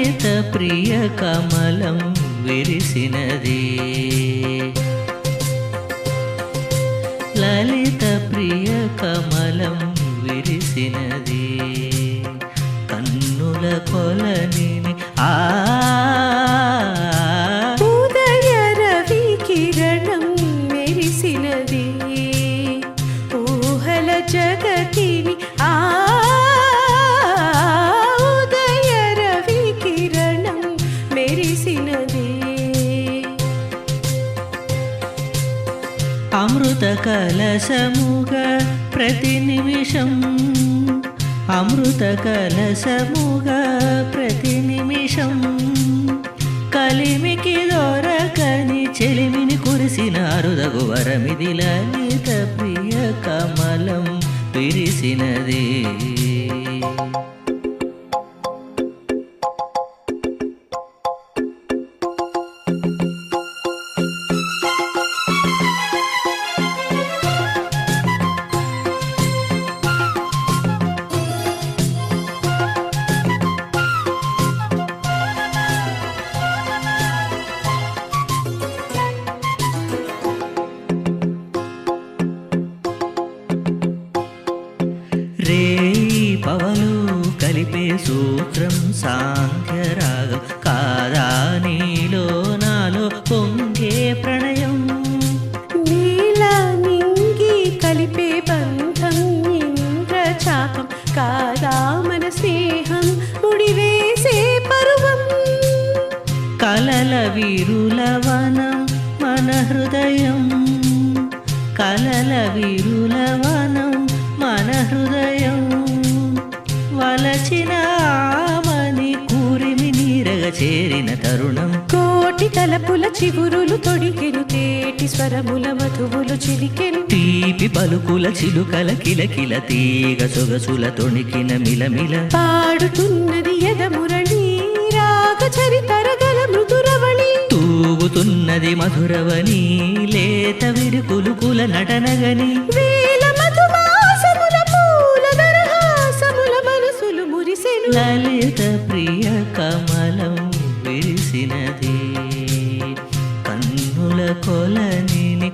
లలిత ప్రియ కమలం విరిసినది లలిత ప్రియ కమలం విరిసినది కన్నుల కొలనిని ఉదయ రవి కిరణం మెరిసినది ఊహల జగతిని ఉదయ రవి కిరణం మెరిసినది అమృత కలశముగ ప్రతి నిమిషం అమృత కలశముగ ప్రతి నిమిషం కలిమికి దొరకని చెలిమిని కురిసిన అరుదగు వరమిది లలిత ప్రియ కమలం విరిసినది రేయి పవలు కలిపే సూత్రం సాంఖ్యరాగం కాదా నీలో నాలో పొంగే ప్రణయం నీల నింగి కలిపే బంధం ఇంద్రచాపం కాదా మన స్నేహం ముడివేసే పరువం కలల వీరుల వనం మన హృదయం కలల వీరుల వనం మన హృదయం వలచిన ఆమని కూరిమి నీరగ చేరిన తరుణం కోటి తలపుల చిగురులు తొడిగెను తేటి స్వరముల మధువులు చిలికెను తీపి పలుకుల చిలుకల కిలకిల తీగ సొగసుల తొణికిన మిలమిల పాడుతున్నది ఎదమురళి రాగ చరితరగల మృదురవళి తూగుతున్నది మధురవని లేత విరుకులుకుల నటనగని వేల మధుమాసముల పూల దరహాసముల మనసులు మురిసెను లలిత ప్రియ కమలం విరిసినది కన్నుల కొలనిని